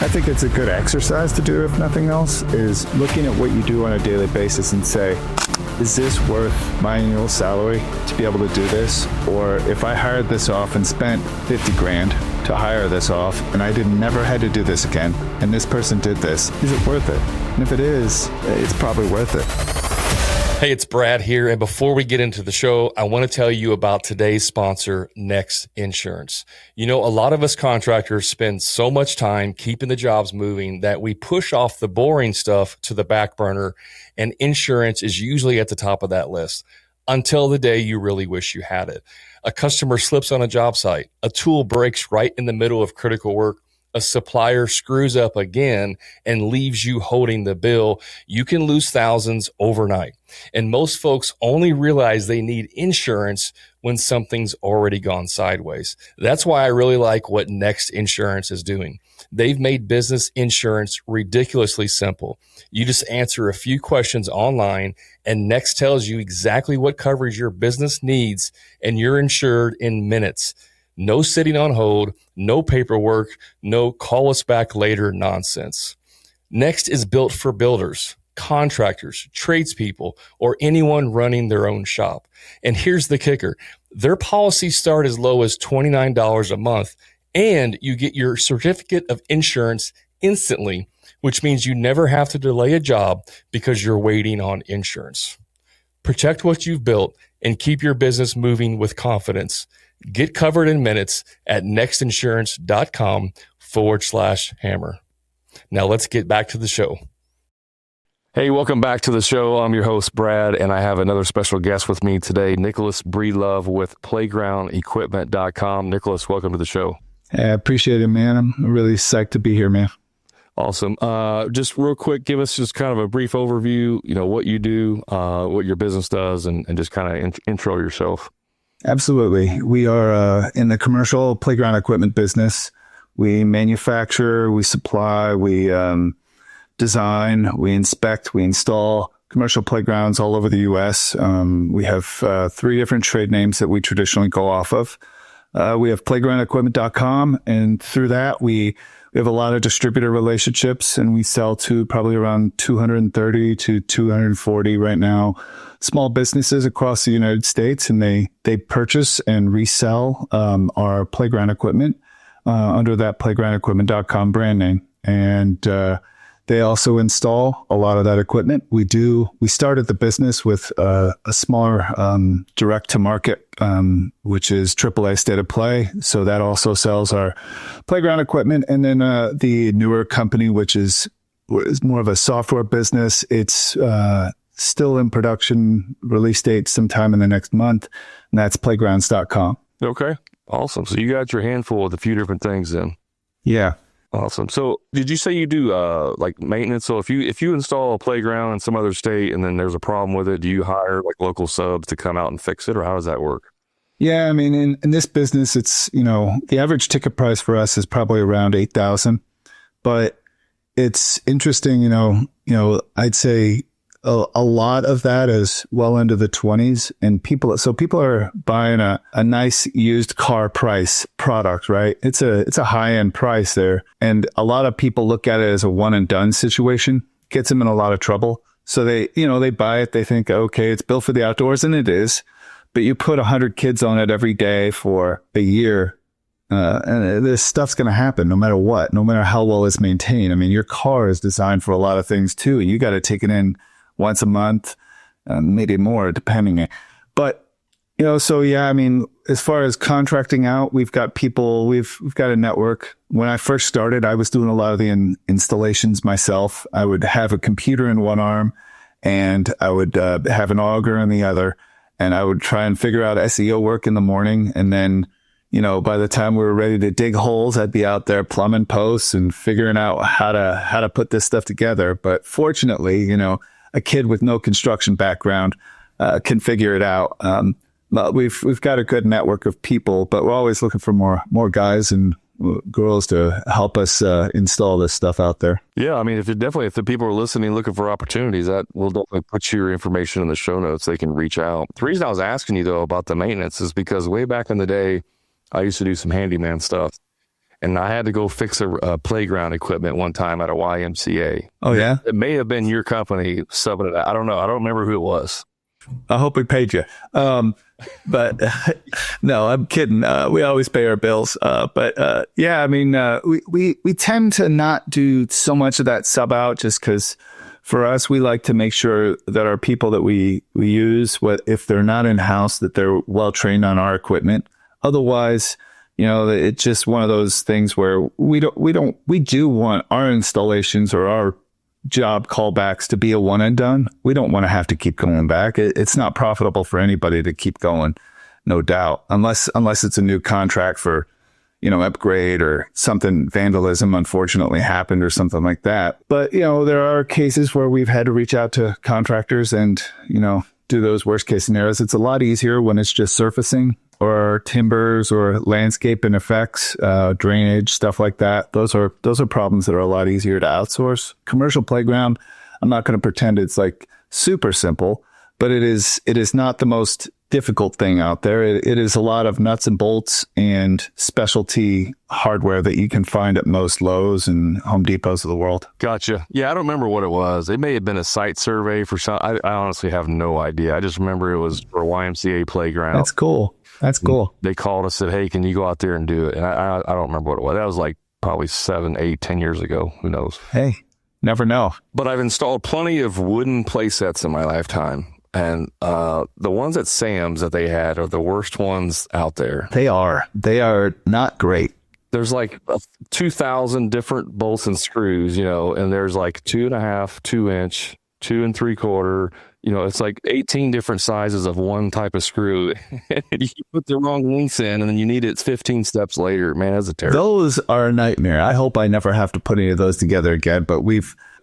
I think it's a good exercise to do, if nothing else, is looking at what you do on a daily basis and say, is this worth my annual salary to be able to do this? Or if I hired this off and spent 50 grand to hire this off and I never had to do this again, and this person did this, is it worth it? And if it is, it's probably worth it. Hey, it's Brad here. And before we get into the show, I want to tell you about today's sponsor, Next Insurance. You know, a lot of us contractors spend so much time keeping the jobs moving that we push off the boring stuff to the back burner, and insurance is usually at the top of that list until the day you really wish you had it. A customer slips on a job site, a tool breaks right in the middle of critical work, a supplier screws up again and leaves you holding the bill. You can lose thousands overnight. And most folks only realize they need insurance when something's already gone sideways. That's why I really like what Next Insurance is doing. They've made business insurance ridiculously simple. You just answer a few questions online, and Next tells you exactly what coverage your business needs, and you're insured in minutes. No sitting on hold, no paperwork, no call us back later nonsense. Next is built for builders, contractors, tradespeople, or anyone running their own shop. And here's the kicker. Their policies start as low as $29 a month, and you get your certificate of insurance instantly, which means you never have to delay a job because you're waiting on insurance. Protect what you've built and keep your business moving with confidence. Get covered in minutes at nextinsurance.com/hammer. Now let's get back to the show. Hey, welcome back to the show. I'm your host, Brad, and I have another special guest with me today, Nicholas Breedlove with playgroundequipment.com. Nicholas, welcome to the show. Hey, I appreciate it, man. I'm really psyched to be here, man. Awesome. Just real quick, give us just kind of a brief overview, what you do, what your business does, and just kind of intro yourself. Absolutely. We are in the commercial playground equipment business. We manufacture, we supply, we design, we inspect, we install commercial playgrounds all over the U.S. We have 3 different trade names that we traditionally go off of. We have playgroundequipment.com, and through that, we have a lot of distributor relationships, and we sell to probably around 230 to 240 right now small businesses across the United States, and they purchase and resell our playground equipment under that playgroundequipment.com brand name. And they also install a lot of that equipment. We started the business with a smaller direct to market, which is AAA State of Play. So that also sells our playground equipment. And then the newer company, which is more of a software business. It's still in production, release date sometime in the next month, and that's playgrounds.com. Okay, awesome. So you got your handful with a few different things then. Yeah. Awesome. So did you say you do like maintenance? So if you install a playground in some other state and then there's a problem with it, do you hire like local subs to come out and fix it, or how does that work? Yeah, I mean, in this business, it's, the average ticket price for us is probably around $8,000, but it's interesting, I'd say a lot of that is well into the 20s, and people are buying a nice used car price product, right? It's a high end price there. And a lot of people look at it as a one and done situation, gets them in a lot of trouble. So they buy it. They think, okay, it's built for the outdoors, and it is, but you put 100 kids on it every day for a year. And this stuff's going to happen no matter what, no matter how well it's maintained. I mean, your car is designed for a lot of things too. You got to take it in once a month, maybe more, depending. But, so yeah, I mean, as far as contracting out, we've got people, we've got a network. When I first started, I was doing a lot of the installations myself. I would have a computer in one arm, and I would have an auger in the other, and I would try and figure out SEO work in the morning. And then, by the time we were ready to dig holes, I'd be out there plumbing posts and figuring out how to put this stuff together. But fortunately, a kid with no construction background can figure it out. But we've got a good network of people, but we're always looking for more guys and girls to help us install this stuff out there. Yeah, I mean, if the people are listening looking for opportunities, that will definitely put your information in the show notes. They can reach out. The reason I was asking you though about the maintenance is because way back in the day, I used to do some handyman stuff. and I had to go fix a playground equipment one time at a YMCA. Oh, yeah? It may have been your company subbing it out. I don't know. I don't remember who it was. I hope we paid you. But no, I'm kidding. We always pay our bills. Yeah, I mean, we tend to not do so much of that sub out just because for us, we like to make sure that our people that we use, if they're not in house, that they're well trained on our equipment. Otherwise, it's just one of those things where we do want our installations or our job callbacks to be a one and done. We don't want to have to keep going back. It's not profitable for anybody to keep going, no doubt, unless it's a new contract for, upgrade or something, vandalism unfortunately happened or something like that. But, there are cases where we've had to reach out to contractors and, do those worst case scenarios. It's a lot easier when it's just surfacing or timbers or landscape and effects, drainage, stuff like that. Those are problems that are a lot easier to outsource. Commercial playground, I'm not going to pretend it's like super simple, but it is not the most difficult thing out there. It is a lot of nuts and bolts and specialty hardware that you can find at most Lowe's and Home Depots of the world. Gotcha. Yeah, I don't remember what it was. It may have been a site survey for some. I honestly have no idea. I just remember it was for a YMCA playground. That's cool. They called us and said, hey, can you go out there and do it? And I don't remember what it was. That was like probably 7, 8, 10 years ago. Who knows? Hey, never know. But I've installed plenty of wooden play sets in my lifetime. And the ones at Sam's that they had are the worst ones out there. They are not great. There's like 2,000 different bolts and screws, and there's like 2.5, 2-inch, 2 3/4. It's like 18 different sizes of one type of screw. And you put the wrong lengths in, and then you need it 15 steps later. Man, that's a terror. Those are a nightmare. I hope I never have to put any of those together again. But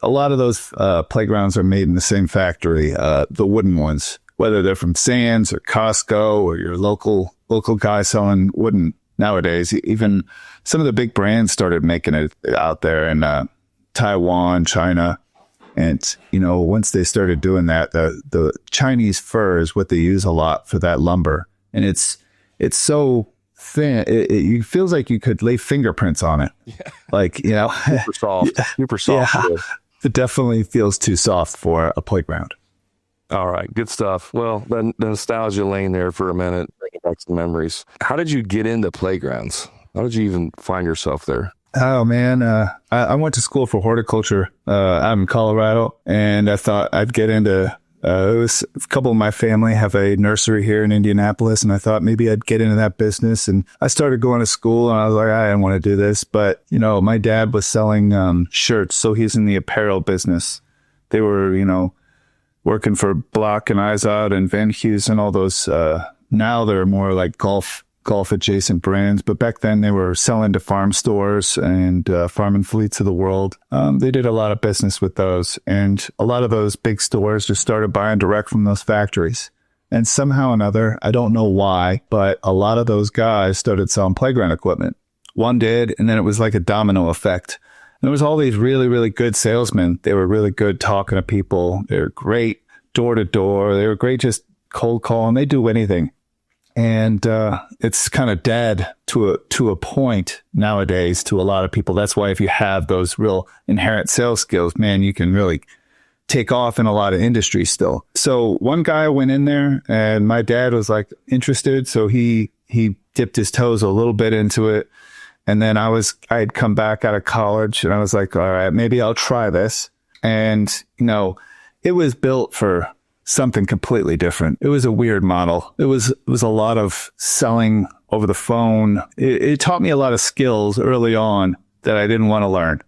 a lot of those playgrounds are made in the same factory, the wooden ones, whether they're from Sam's or Costco or your local guy selling wooden nowadays. Even some of the big brands started making it out there in Taiwan, China. And, once they started doing that, the Chinese fir is what they use a lot for that lumber. And it's so thin. It feels like you could lay fingerprints on it. Yeah. Like, super soft. Super soft. Yeah, it definitely feels too soft for a playground. All right. Good stuff. Well, the nostalgia lane there for a minute, bringing back some memories. How did you get into playgrounds? How did you even find yourself there? Oh, man. I went to school for horticulture out in Colorado, and I thought I'd get into a couple of my family have a nursery here in Indianapolis, and I thought maybe I'd get into that business. And I started going to school, and I was like, I didn't want to do this. But, my dad was selling shirts, so he's in the apparel business. They were, working for Block and Izod and Van Heusen and all those. Now they're more like golf adjacent brands, but back then they were selling to farm stores and farm and fleets of the world. They did a lot of business with those, and a lot of those big stores just started buying direct from those factories. And somehow or another, I don't know why, but a lot of those guys started selling playground equipment. One did, and then it was like a domino effect. And there was all these really, really good salesmen. They were really good talking to people. They were great door to door. They were great just cold calling. They do anything. And it's kind of dead to a point nowadays to a lot of people. That's why if you have those real inherent sales skills, man, you can really take off in a lot of industries still. So one guy went in there, and my dad was like interested, so he dipped his toes a little bit into it. And then I had come back out of college, and I was like, all right, maybe I'll try this. And it was built for something completely different. It was a weird model. It was a lot of selling over the phone. It taught me a lot of skills early on that I didn't want to learn.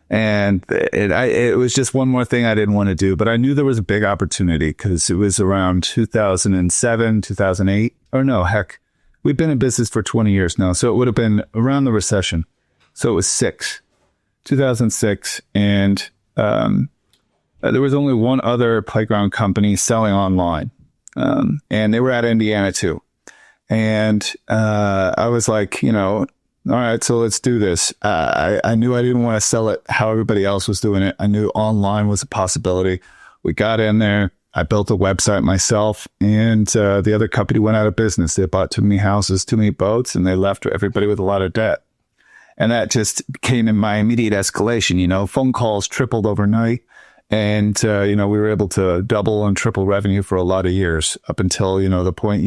And it was just one more thing I didn't want to do. But I knew there was a big opportunity because it was around 2007, 2008. Or no, heck, we've been in business for 20 years now. So it would have been around the recession. So it was 2006. And there was only one other playground company selling online, and they were out of Indiana too. And I was like, all right, so let's do this. I knew I didn't want to sell it how everybody else was doing it. I knew online was a possibility. We got in there. I built a website myself, and the other company went out of business. They bought too many houses, too many boats, and they left everybody with a lot of debt. And that just became in my immediate escalation. Phone calls tripled overnight. And, we were able to double and triple revenue for a lot of years up until, the point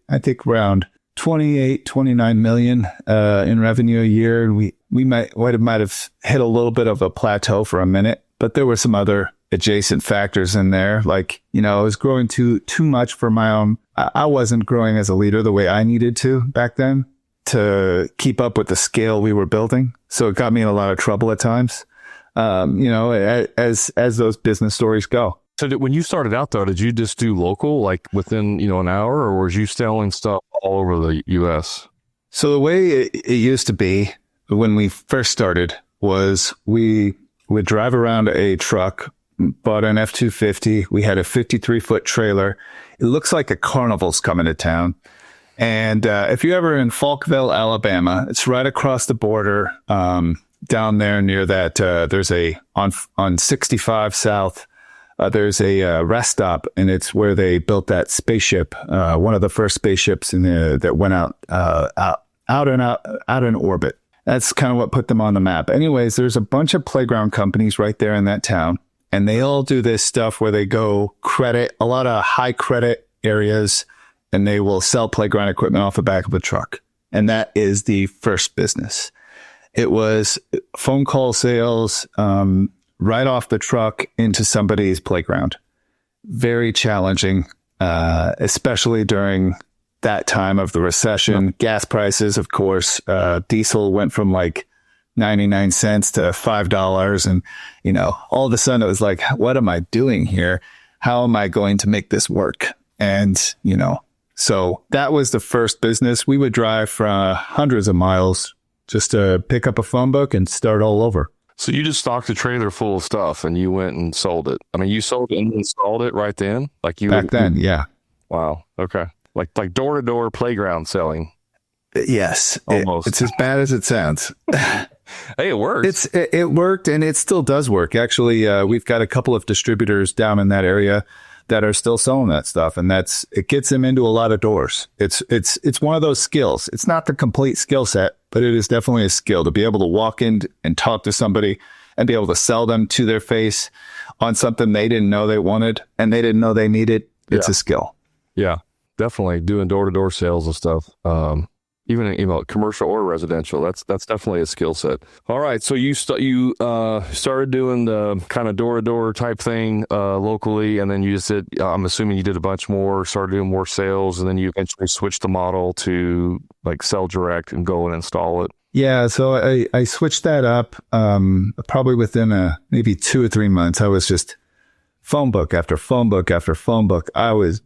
I think around 28, 29 million, in revenue a year. And we might have hit a little bit of a plateau for a minute, but there were some other adjacent factors in there. Like, I was growing too much for my own. I wasn't growing as a leader the way I needed to back then to keep up with the scale we were building. So it got me in a lot of trouble at times. As those business stories go. So when you started out though, did you just do local, like within, an hour, or was you selling stuff all over the US? So the way it used to be when we first started was we would drive around a truck, bought an F250. We had a 53-foot trailer. It looks like a carnival's coming to town. And if you're ever in Falkville, Alabama, it's right across the border, down there near that, there's on 65 South, there's a rest stop, and it's where they built that spaceship, one of the first spaceships that went out in orbit. That's kind of what put them on the map. Anyways, there's a bunch of playground companies right there in that town, and they all do this stuff where they go a lot of high credit areas, and they will sell playground equipment off the back of a truck. And that is the first business. It was phone call sales, right off the truck into somebody's playground. Very challenging, especially during that time of the recession. Gas prices, of course, diesel went from like 99 cents to $5. And, all of a sudden it was like, what am I doing here? How am I going to make this work? And, so that was the first business. We would drive for hundreds of miles just to pick up a phone book and start all over. So you just stocked a trailer full of stuff and you went and sold it. I mean, you sold it and installed it right then? Back then, yeah. Wow. Okay. Like door-to-door playground selling. Yes. Almost. It's as bad as it sounds. Hey, it works. It worked, and it still does work. Actually, we've got a couple of distributors down in that area that are still selling that stuff, and it gets them into a lot of doors. It's one of those skills. It's not the complete skill set, but it is definitely a skill to be able to walk in and talk to somebody and be able to sell them to their face on something they didn't know they wanted and they didn't know they needed. It's a skill. Yeah, definitely doing door-to-door sales and stuff. Even commercial or residential, that's definitely a skill set. All right, so you started doing the kind of door-to-door type thing locally, and then you just did. I'm assuming you did a bunch more, started doing more sales, and then you eventually switched the model to like sell direct and go and install it. Yeah, so I switched that up probably within maybe 2 or 3 months. I was just phone book after phone book after phone book. I was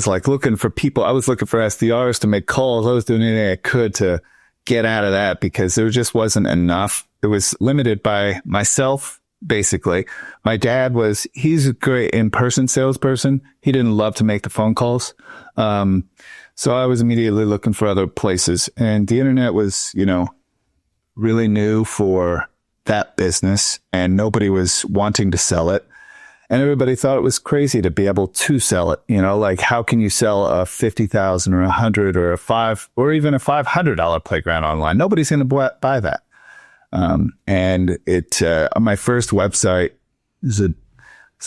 like looking for people. I was looking for SDRs to make calls. I was doing anything I could to get out of that because there just wasn't enough. It was limited by myself, basically. My dad he's a great in-person salesperson. He didn't love to make the phone calls. So I was immediately looking for other places. And the internet was, really new for that business, and nobody was wanting to sell it. And everybody thought it was crazy to be able to sell it. Like how can you sell a $50,000 or $100 or $500 or even a $500 playground online? Nobody's going to buy that. And it on my first website, it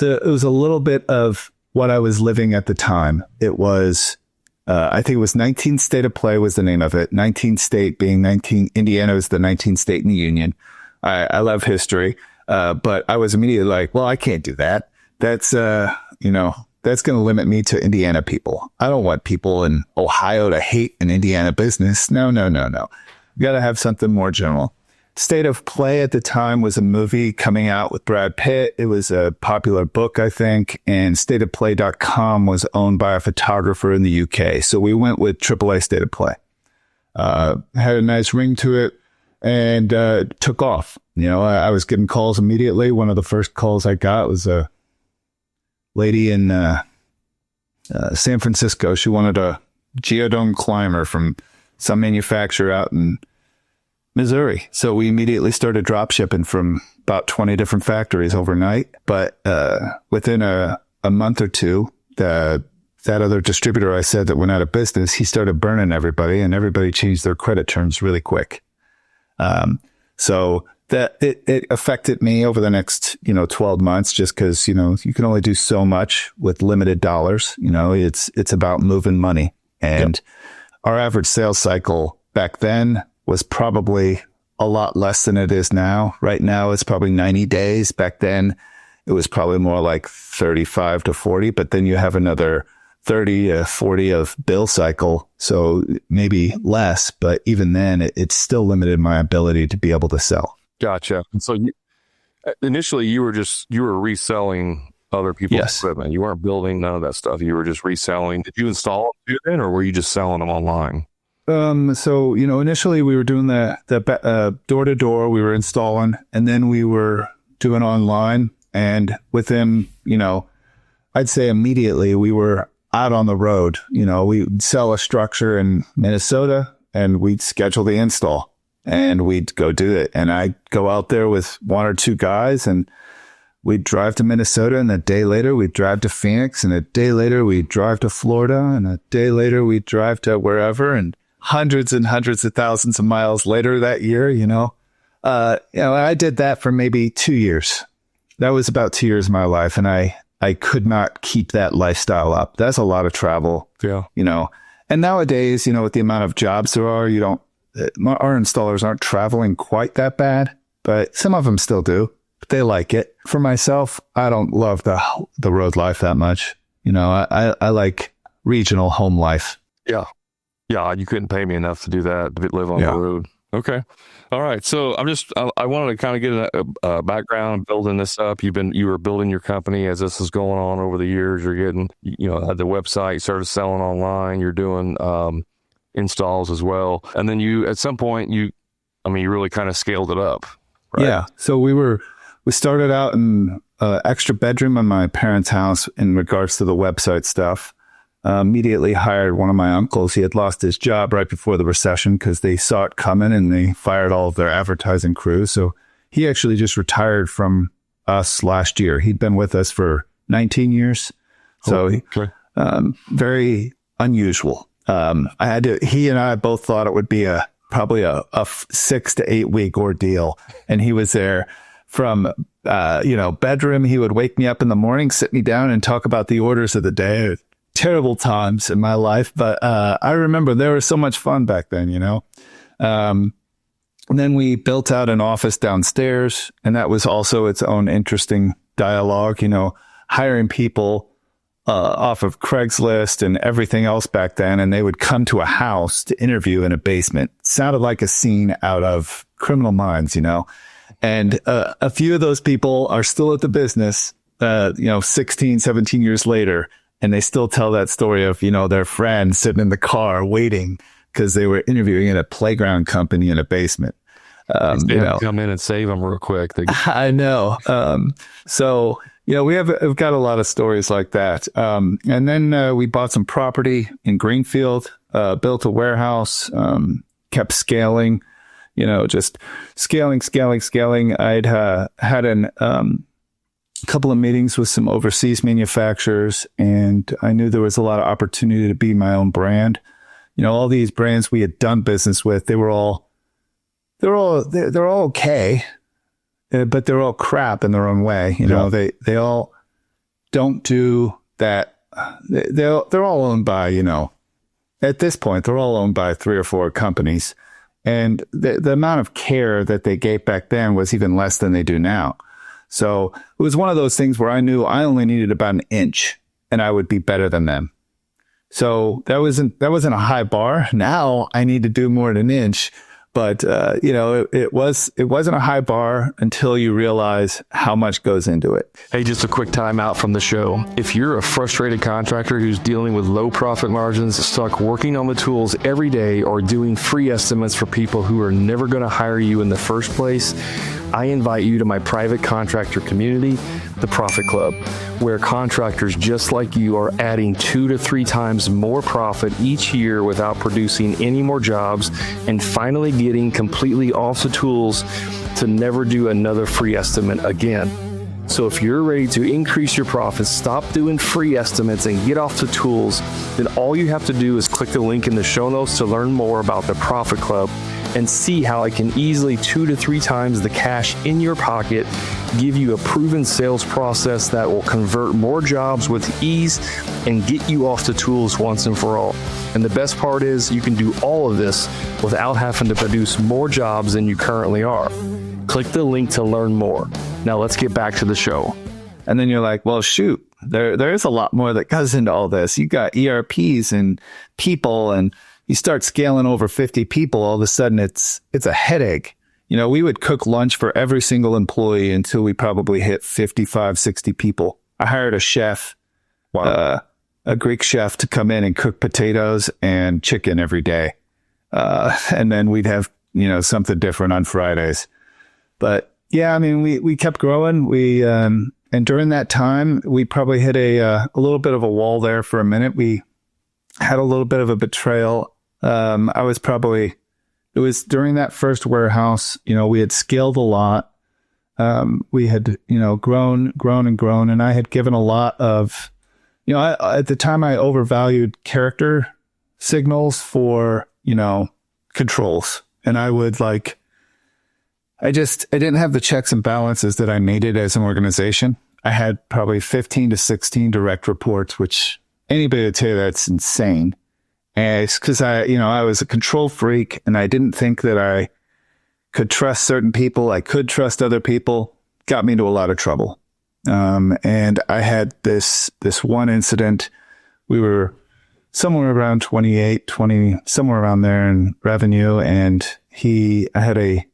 was a little bit of what I was living at the time. It was, I think it was 19th State of Play was the name of it. 19th State being Indiana was the 19th state in the Union. I love history. But I was immediately like, well, I can't do that. That's, that's going to limit me to Indiana people. I don't want people in Ohio to hate an Indiana business. No. You got to have something more general. State of Play at the time was a movie coming out with Brad Pitt. It was a popular book, I think, and stateofplay.com was owned by a photographer in the UK. So we went with AAA State of Play. Had a nice ring to it and took off. I was getting calls immediately. One of the first calls I got was a lady in San Francisco. She wanted a geodome climber from some manufacturer out in Missouri. So we immediately started drop shipping from about 20 different factories overnight. But within a month or two, that other distributor I said that went out of business, he started burning everybody, and everybody changed their credit terms really quick. So that it affected me over the next, 12 months, just because, you can only do so much with limited dollars. It's about moving money. And our average sales cycle back then was probably a lot less than it is now. Right now, it's probably 90 days. Back then, it was probably more like 35 to 40, but then you have another 30 to 40 of bill cycle. So maybe less, but even then it still limited my ability to be able to sell. Gotcha. So initially you were reselling other people's equipment. You weren't building none of that stuff. You were just reselling. Did you install them then, or were you just selling them online? So, initially we were doing the door to door, we were installing, and then we were doing online. And within, I'd say immediately we were out on the road. We'd sell a structure in Minnesota and we'd schedule the install and we'd go do it. And I'd go out there with one or two guys and we'd drive to Minnesota, and a day later we'd drive to Phoenix, and a day later we'd drive to Florida, and a day later we'd drive to wherever, and hundreds of thousands of miles later that year, I did that for maybe 2 years. That was about 2 years of my life. And I could not keep that lifestyle up. That's a lot of travel, and nowadays, with the amount of jobs there are, our installers aren't traveling quite that bad, but some of them still do. But they like it. For myself, I don't love the road life that much. I like regional home life. Yeah. Yeah. You couldn't pay me enough to do that, to live on the road. Okay. All right. So I wanted to kind of get a background building this up. You were building your company as this is going on over the years. You're getting, had the website, you started selling online, you're doing, installs as well. And then at some point you really kind of scaled it up, right? Yeah. So we started out in an extra bedroom in my parents' house in regards to the website stuff. Immediately hired one of my uncles. He had lost his job right before the recession because they saw it coming and they fired all of their advertising crew. So he actually just retired from us last year. He'd been with us for 19 years. So very unusual. He and I both thought it would be probably a 6 to 8 week ordeal. And he was there from, bedroom. He would wake me up in the morning, sit me down and talk about the orders of the day. Terrible times in my life, but I remember there was so much fun back then, And then we built out an office downstairs, and that was also its own interesting dialogue, hiring people off of Craigslist and everything else back then, and they would come to a house to interview in a basement. Sounded like a scene out of Criminal Minds, And a few of those people are still at the business, 16, 17 years later. And they still tell that story of, their friend sitting in the car waiting because they were interviewing at a playground company in a basement. Come in and save them real quick. I know. So, we've got a lot of stories like that. And then we bought some property in Greenfield, built a warehouse, kept scaling, just scaling. I'd had a couple of meetings with some overseas manufacturers, and I knew there was a lot of opportunity to be my own brand. All these brands we had done business with, they're all okay, but they're all crap in their own way. They all don't do that. They're all owned by, at this point, they're all owned by 3 or 4 companies. And the amount of care that they gave back then was even less than they do now. So it was one of those things where I knew I only needed about an inch and I would be better than them. So that wasn't a high bar. Now I need to do more than an inch. But, it wasn't a high bar until you realize how much goes into it. Hey, just a quick time out from the show. If you're a frustrated contractor who's dealing with low profit margins, stuck working on the tools every day, or doing free estimates for people who are never going to hire you in the first place, I invite you to my private contractor community, the Profit Club, where contractors just like you are adding 2 to 3 times more profit each year without producing any more jobs, and finally getting completely off the tools to never do another free estimate again. So if you're ready to increase your profits, stop doing free estimates, and get off the tools, then all you have to do is click the link in the show notes to learn more about the Profit Club and see how it can easily 2 to 3 times the cash in your pocket, give you a proven sales process that will convert more jobs with ease and get you off the tools once and for all. And the best part is you can do all of this without having to produce more jobs than you currently are. Click the link to learn more. Now let's get back to the show. And then you're like, well, shoot, there is a lot more that goes into all this. You got ERPs and people, and you start scaling over 50 people. All of a sudden, it's a headache. We would cook lunch for every single employee until we probably hit 55, 60 people. I hired a chef, a Greek chef, to come in and cook potatoes and chicken every day. And then we'd have, something different on Fridays. But yeah, I mean, we kept growing. And during that time, we probably hit a little bit of a wall there for a minute. We had a little bit of a betrayal. It was during that first warehouse, we had scaled a lot. We had, grown, and I had given a lot of, at the time I overvalued character signals for, controls. And I would I didn't have the checks and balances that I needed as an organization. I had probably 15 to 16 direct reports, which anybody would tell you that's insane. And it's because I was a control freak, and I didn't think that I could trust certain people. I could trust other people. Got me into a lot of trouble. And I had this one incident. We were somewhere around 20, somewhere around there in revenue. And I had a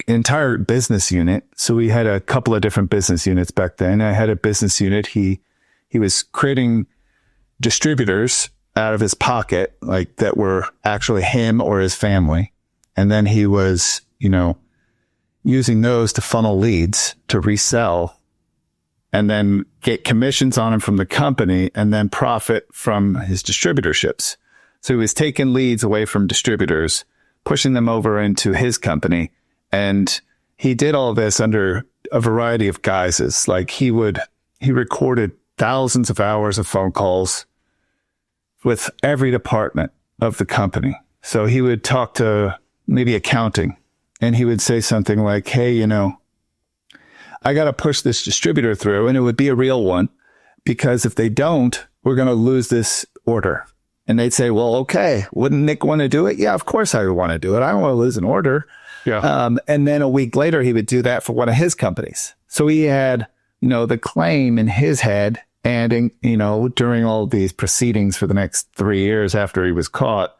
entire business unit. So we had a couple of different business units back then. I had a business unit. He was creating distributors out of his pocket, that were actually him or his family. And then he was, using those to funnel leads to resell and then get commissions on them from the company and then profit from his distributorships. So he was taking leads away from distributors, pushing them over into his company. And he did all of this under a variety of guises. He recorded thousands of hours of phone calls with every department of the company. So he would talk to maybe accounting, and he would say something like, hey, I got to push this distributor through, and it would be a real one, because if they don't, we're going to lose this order. And they'd say, well, okay, wouldn't Nick want to do it? Yeah, of course I would want to do it. I don't want to lose an order. Yeah. And then a week later, he would do that for one of his companies. So he had, the claim in his head, and, during all these proceedings for the next 3 years after he was caught,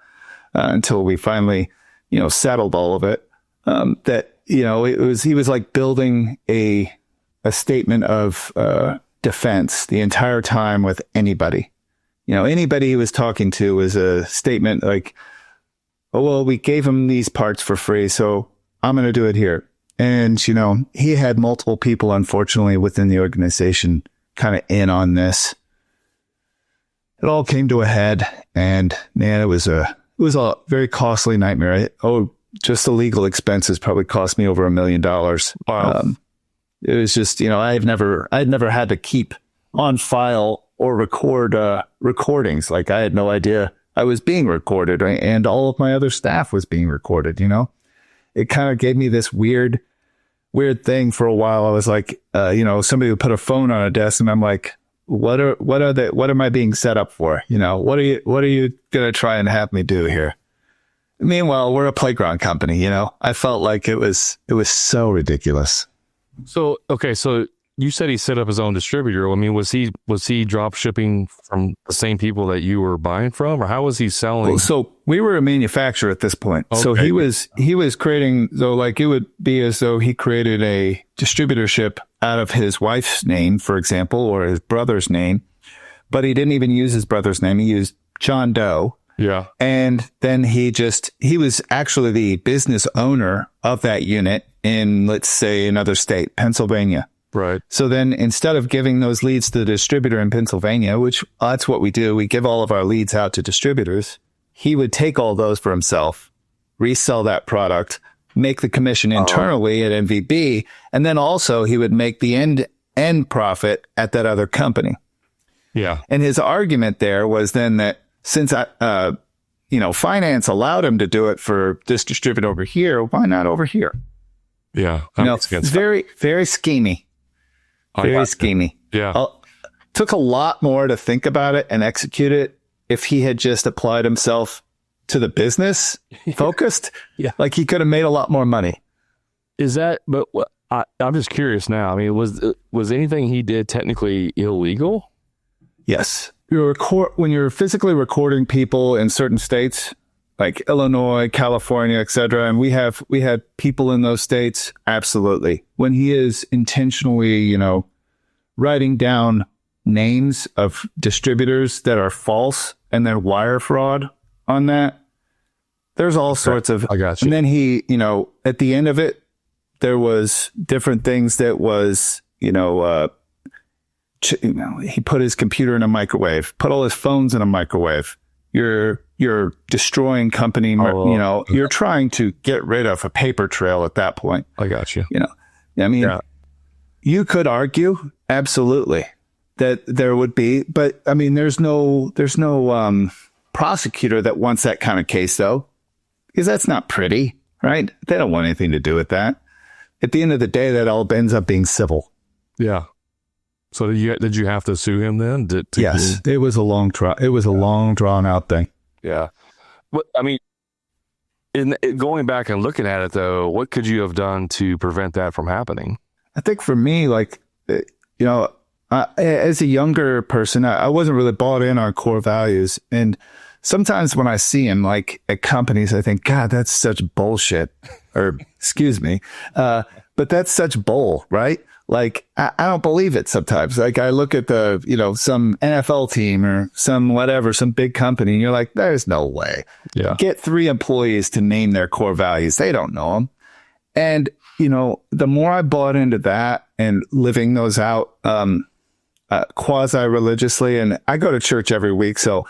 until we finally, settled all of it, that, he was like building a statement of defense the entire time with anybody. Anybody he was talking to was a statement like, oh, well, we gave him these parts for free, so I'm going to do it here. And, he had multiple people, unfortunately, within the organization kind of in on this. It all came to a head, and man, it was a very costly nightmare. Just the legal expenses probably cost me over $1 million. Wow. It was just, I'd never had to keep on file or record recordings. I had no idea I was being recorded, right? And all of my other staff was being recorded. It kind of gave me this weird thing for a while. I was like, somebody would put a phone on a desk, and I'm like, what am I being set up for? What are you going to try and have me do here? Meanwhile, we're a playground company, I felt like it was so ridiculous. So, okay. So you said he set up his own distributor. I mean, was he drop shipping from the same people that you were buying from, or how was he selling? Well, so we were a manufacturer at this point. Okay. So he was creating, so it would be as though he created a distributorship out of his wife's name, for example, or his brother's name, but he didn't even use his brother's name. He used John Doe. Yeah. And then he was actually the business owner of that unit in, let's say, another state, Pennsylvania. Right. So then instead of giving those leads to the distributor in Pennsylvania, which that's what we do, we give all of our leads out to distributors, he would take all those for himself, resell that product, make the commission internally at MVB, and then also he would make the end profit at that other company. Yeah. And his argument there was then that since finance allowed him to do it for this distributor over here. Why not over here? Yeah. Very, very schemy. Very schemy. Yeah. Took a lot more to think about it and execute it if he had just applied himself to the business focused. Yeah. Like he could have made a lot more money. Is that, but I'm just curious now. I mean, was anything he did technically illegal? Yes. When you're physically recording people in certain states, like Illinois, California, et cetera, and we had people in those states, absolutely. When he is intentionally, writing down names of distributors that are false and then wire fraud on that, there's all sorts of. I got you. And then he, at the end of it, there was different things that was, he put his computer in a microwave, put all his phones in a microwave. You're destroying company, you're trying to get rid of a paper trail at that point. I got you. You could argue absolutely that there would be, but I mean, there's no prosecutor that wants that kind of case though, because that's not pretty, right? They don't want anything to do with that. At the end of the day, that all ends up being civil. Yeah. So did you have to sue him then? Yes, it was a long trial. It was a long, drawn out thing. Yeah. But I mean, going back and looking at it though, what could you have done to prevent that from happening? I think for me, as a younger person, I wasn't really bought in on core values. And sometimes when I see them, like at companies, I think, God, that's such bullshit. Or excuse me, but that's such bull, right? Like, I don't believe it sometimes. Like I look at some NFL team or some big company, and you're like, there's no way. Yeah. Get 3 employees to name their core values. They don't know them. And, the more I bought into that and living those out quasi-religiously, and I go to church every week. So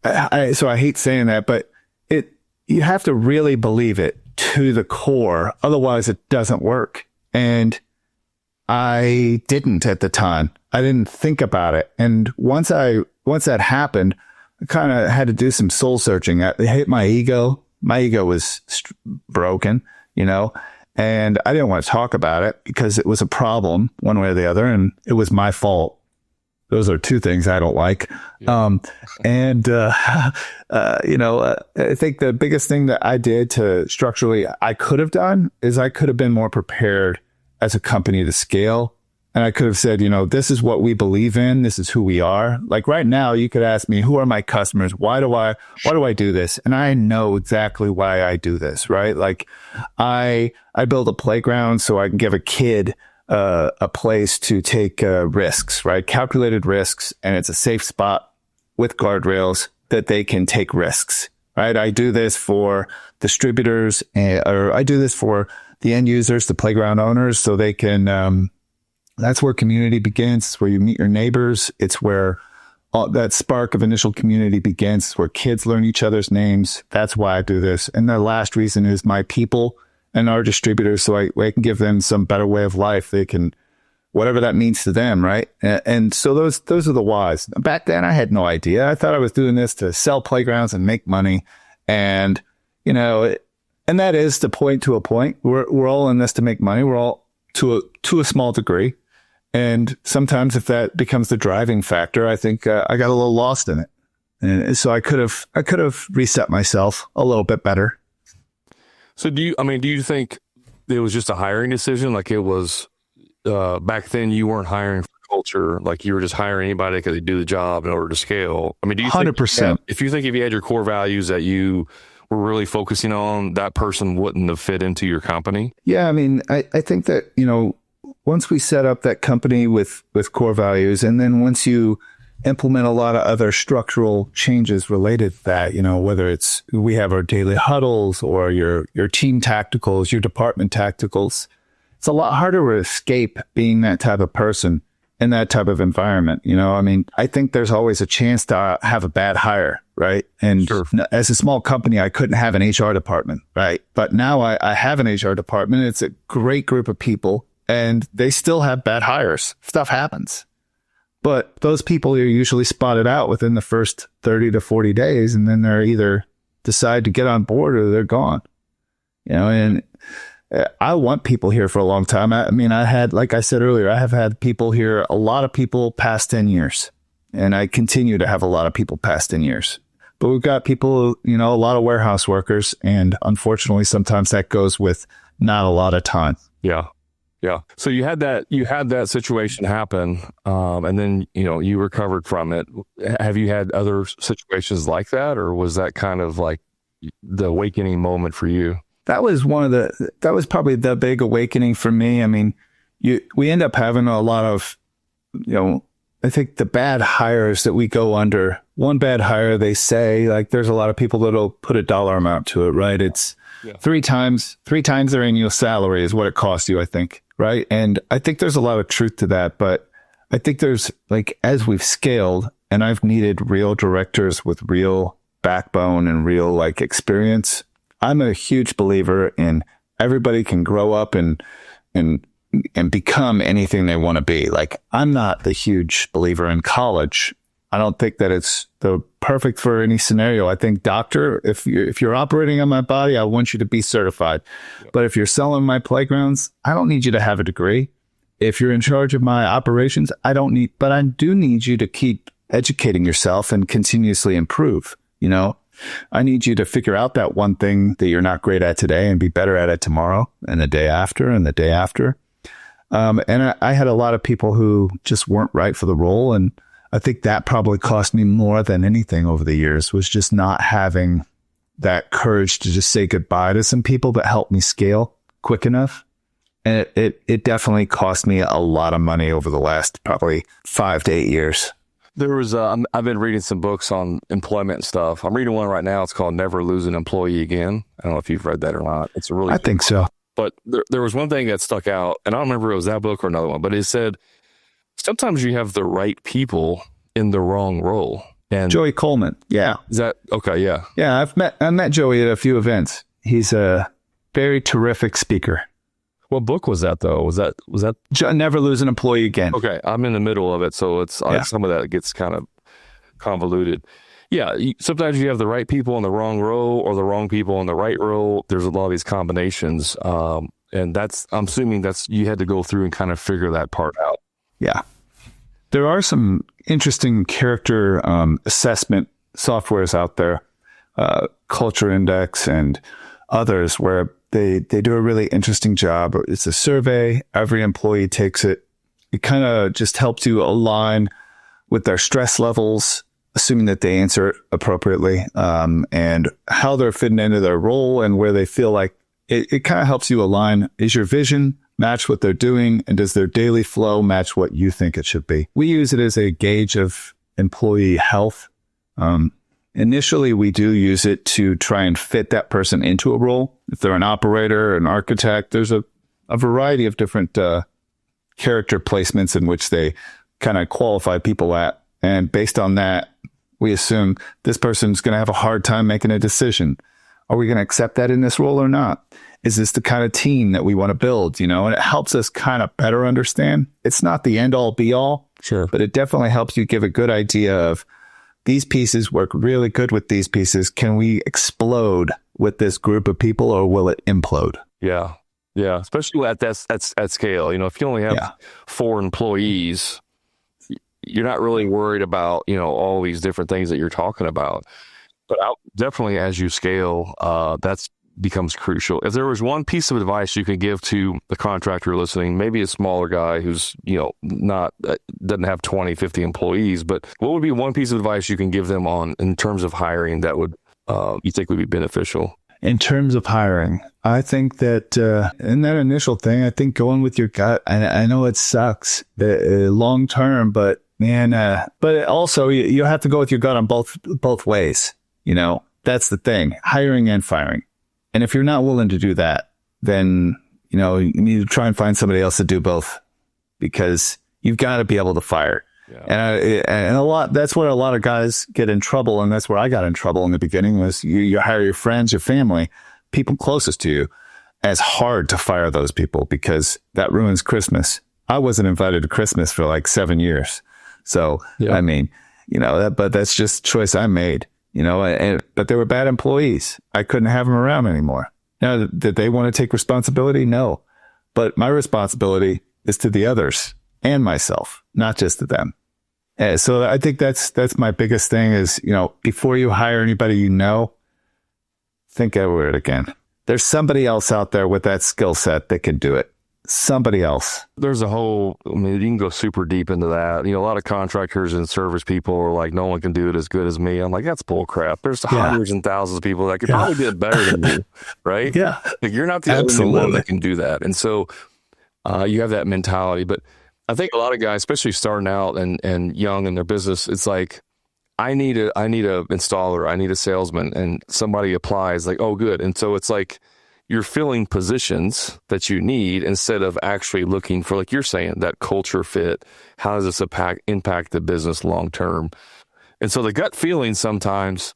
I hate saying that, but you have to really believe it to the core. Otherwise it doesn't work. And I didn't at the time. I didn't think about it. And once that happened, I kind of had to do some soul searching. It hit my ego. My ego was broken, and I didn't want to talk about it because it was a problem one way or the other. And it was my fault. Those are 2 things I don't like. Yeah. I think the biggest thing that I did to structurally I could have done is I could have been more prepared as a company to scale. And I could have said, this is what we believe in. This is who we are. Like right now, you could ask me, who are my customers? Why do I do this? And I know exactly why I do this, right? Like I build a playground so I can give a kid a place to take risks, right? Calculated risks, and it's a safe spot with guardrails that they can take risks, right? I do this for distributors, or I do this for the end users, the playground owners, so they can. That's where community begins. It's where you meet your neighbors. It's where that spark of initial community begins. It's where kids learn each other's names. That's why I do this. And the last reason is my people and our distributors, so I can give them some better way of life. They can, whatever that means to them, right? And so those are the whys. Back then, I had no idea. I thought I was doing this to sell playgrounds and make money, and and that is the point to a point. We're all in this to make money. We're all to a small degree, and sometimes if that becomes the driving factor, I think I got a little lost in it, and so I could have reset myself a little bit better. So do you think it was just a hiring decision? Like it was back then you weren't hiring for culture, like you were just hiring anybody that could do the job in order to scale. I mean, do you 100%. If you had your core values that you were really focusing on, that person wouldn't have fit into your company? Yeah. I mean, I think that, once we set up that company with core values, and then once you implement a lot of other structural changes related to that, whether it's we have our daily huddles or your team tacticals, your department tacticals, it's a lot harder to escape being that type of person in that type of environment. I mean, I think there's always a chance to have a bad hire, right? And sure. As a small company, I couldn't have an HR department, right? But now I have an HR department. It's a great group of people, and they still have bad hires. Stuff happens. But those people are usually spotted out within the first 30 to 40 days, and then they're either decide to get on board or they're gone. And I want people here for a long time. I mean, I had, like I said earlier, I have had people here, a lot of people past 10 years, and I continue to have a lot of people past 10 years. But we've got people, a lot of warehouse workers, and unfortunately, sometimes that goes with not a lot of time. Yeah. Yeah. So you had that situation happen, and then, you recovered from it. Have you had other situations like that, or was that kind of like the awakening moment for you? That was probably the big awakening for me. I mean, we end up having a lot of, I think the bad hires that we go under, one bad hire, they say, like, there's a lot of people that'll put a dollar amount to it, right? It's three times their annual salary is what it costs you, I think. Right. And I think there's a lot of truth to that. But I think there's, like, as we've scaled and I've needed real directors with real backbone and real, like, experience, I'm a huge believer in everybody can grow up and become anything they want to be. Like, I'm not the huge believer in college. I don't think that it's the perfect for any scenario. I think, doctor, if you're operating on my body, I want you to be certified. Yep. But if you're selling my playgrounds, I don't need you to have a degree. If you're in charge of my operations, but I do need you to keep educating yourself and continuously improve. I need you to figure out that one thing that you're not great at today and be better at it tomorrow and the day after and the day after. And I had a lot of people who just weren't right for the role. And I think that probably cost me more than anything over the years, was just not having that courage to just say goodbye to some people that helped me scale quick enough. And it definitely cost me a lot of money over the last probably 5 to 8 years. There was, I've been reading some books on employment and stuff. I'm reading one right now. It's called Never Lose an Employee Again. I don't know if you've read that or not. It's a really, I think so. But there was one thing that stuck out, and I don't remember if it was that book or another one, but it said, sometimes you have the right people in the wrong role. And Joey Coleman. Yeah. Is that okay? Yeah. Yeah. I met Joey at a few events. He's a very terrific speaker. What book was that though? Was that Never Lose an Employee Again? Okay. I'm in the middle of it. So it's some of that gets kind of convoluted. Yeah. Sometimes you have the right people in the wrong role or the wrong people in the right role. There's a lot of these combinations. And I'm assuming you had to go through and kind of figure that part out. Yeah. There are some interesting character assessment softwares out there, Culture Index and others, where they do a really interesting job. It's a survey. Every employee takes it. It kind of just helps you align with their stress levels, assuming that they answer it appropriately, and how they're fitting into their role and where they feel like it kind of helps you align. Is your vision match what they're doing? And does their daily flow match what you think it should be? We use it as a gauge of employee health. Initially, we do use it to try and fit that person into a role. If they're an operator, an architect, there's a variety of different character placements in which they kind of qualify people at. And based on that, we assume this person's going to have a hard time making a decision. Are we going to accept that in this role or not? Is this the kind of team that we want to build? And it helps us kind of better understand. It's not the end all be all, sure, but it definitely helps you give a good idea of these pieces work really good with these pieces. Can we explode with this group of people or will it implode? Yeah. Yeah. Especially at scale. If you only have 4 employees, you're not really worried about, all these different things that you're talking about. But definitely as you scale, that's becomes crucial. If there was one piece of advice you could give to the contractor listening, maybe a smaller guy who's, not doesn't have 20, 50 employees, but what would be one piece of advice you can give them in terms of hiring that would you think would be beneficial? In terms of hiring, I think that in that initial thing, I think going with your gut, I know it sucks long term, but man, but also you have to go with your gut on both ways. That's the thing, hiring and firing. And if you're not willing to do that, then, you need to try and find somebody else to do both, because you've got to be able to fire. Yeah. And that's where a lot of guys get in trouble. And that's where I got in trouble in the beginning was you hire your friends, your family, people closest to you. And it's hard to fire those people because that ruins Christmas. I wasn't invited to Christmas for like 7 years. So, Yeah. I mean, but that's just a choice I made, but they were bad employees. I couldn't have them around anymore. Now, did they want to take responsibility? No. But my responsibility is to the others and myself, not just to them. So I think that's my biggest thing is, before you hire anybody, think over it again. There's somebody else out there with that skill set that can do it. Somebody else. There's you can go super deep into that. A lot of contractors and service people are like, no one can do it as good as me. I'm like, that's bull crap. There's hundreds and thousands of people that could probably do it better than you, right? Yeah. Like, you're not the only one that can do that. And so you have that mentality. But I think a lot of guys, especially starting out and young in their business, it's like, I need a installer, I need a salesman, and somebody applies like, oh, good. And so it's like, you're filling positions that you need instead of actually looking for, like you're saying, that culture fit. How does this impact the business long term? And so the gut feeling, sometimes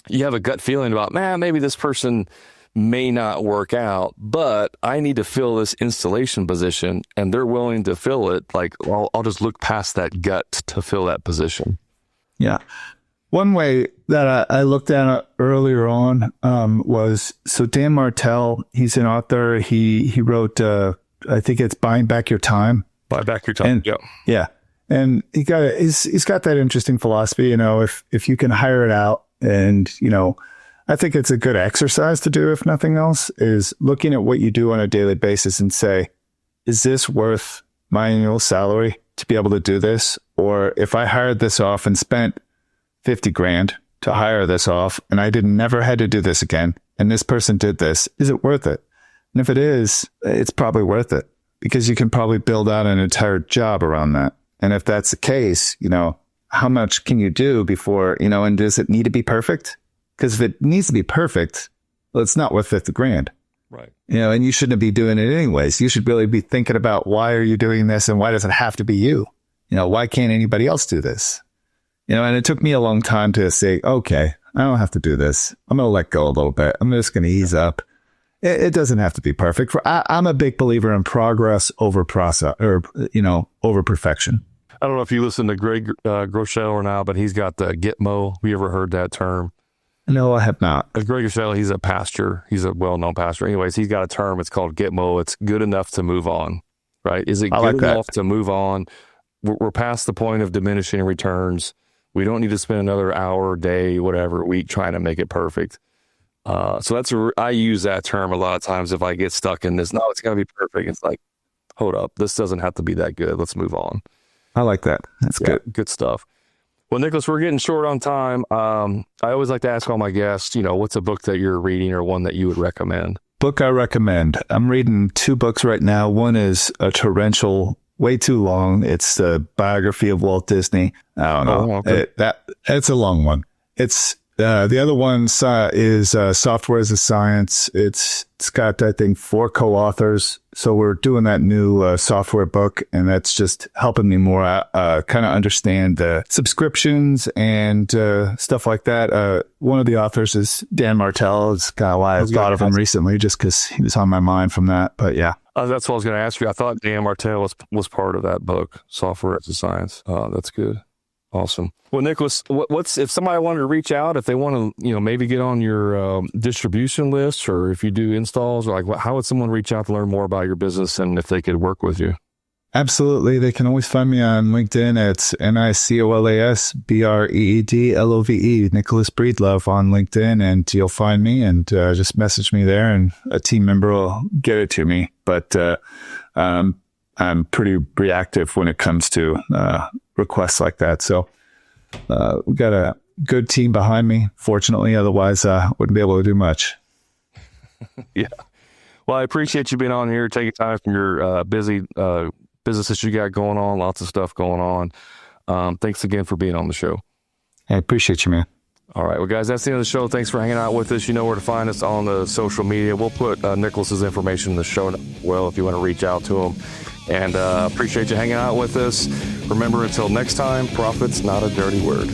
you have a gut feeling about, man, maybe this person may not work out, but I need to fill this installation position, and they're willing to fill it. Like, I'll just look past that gut to fill that position. Yeah. One way that I looked at it earlier on was, so Dan Martell, he's an author. He wrote, I think it's Buying Back Your Time. Buy back your time. And, yeah. And he's got that interesting philosophy, if you can hire it out, and, I think it's a good exercise to do, if nothing else, is looking at what you do on a daily basis and say, is this worth my annual salary to be able to do this? Or if I hired this off and spent $50,000 to hire this off, and I never had to do this again, and this person did this, is it worth it? And if it is, it's probably worth it, because you can probably build out an entire job around that. And if that's the case, how much can you do before, and does it need to be perfect? Because if it needs to be perfect, well, it's not worth $50,000. Right. And you shouldn't be doing it anyways. You should really be thinking about, why are you doing this, and why does it have to be you? Why can't anybody else do this? And it took me a long time to say, okay, I don't have to do this. I'm going to let go a little bit. I'm just going to ease up. It doesn't have to be perfect. I'm a big believer in progress over process, or, over perfection. I don't know if you listen to Greg Groeschel or not, but he's got the Gitmo. Have you ever heard that term? No, I have not. Greg Groeschel, he's a pastor. He's a well-known pastor. Anyways, he's got a term. It's called Gitmo. It's good enough to move on, right? Is it good enough to move on? We're past the point of diminishing returns. We don't need to spend another hour, day, whatever, week trying to make it perfect. So I use that term a lot of times if I get stuck in this. No, it's got to be perfect. It's like, hold up, this doesn't have to be that good. Let's move on. I like that. That's good. Good stuff. Well, Nicholas, we're getting short on time. I always like to ask all my guests, what's a book that you're reading or one that you would recommend? Book I recommend. I'm reading 2 books right now. One is a torrential, way too long. It's the biography of Walt Disney. I don't know. Okay. It's a long one. It's the other one is Software as a Science. It's got, I think, 4 co-authors. So we're doing that new software book, and that's just helping me more kind of understand the subscriptions and stuff like that. One of the authors is Dan Martell. It's kind of why I thought of him recently, just because he was on my mind from that. But yeah. That's what I was going to ask you. I thought Dan Martell was part of that book, Software as a Science. That's good. Awesome. Well, Nicholas, what's if somebody wanted to reach out, if they want to, maybe get on your distribution list, or if you do installs, or like, how would someone reach out to learn more about your business and if they could work with you? Absolutely. They can always find me on LinkedIn. It's Nicolas Breedlove, Nicholas Breedlove on LinkedIn, and you'll find me, and just message me there, and a team member will get it to me. But I'm pretty reactive when it comes to requests like that. So we got a good team behind me, fortunately. Otherwise, wouldn't be able to do much. Yeah. Well, I appreciate you being on here, taking time from your busy businesses you got going on, lots of stuff going on. Thanks again for being on the show. I appreciate you, man. All right. Well, guys, that's the end of the show. Thanks for hanging out with us. You know where to find us on the social media. We'll put Nicholas's information in the show notes as well if you want to reach out to him. And appreciate you hanging out with us. Remember, until next time, profit's not a dirty word.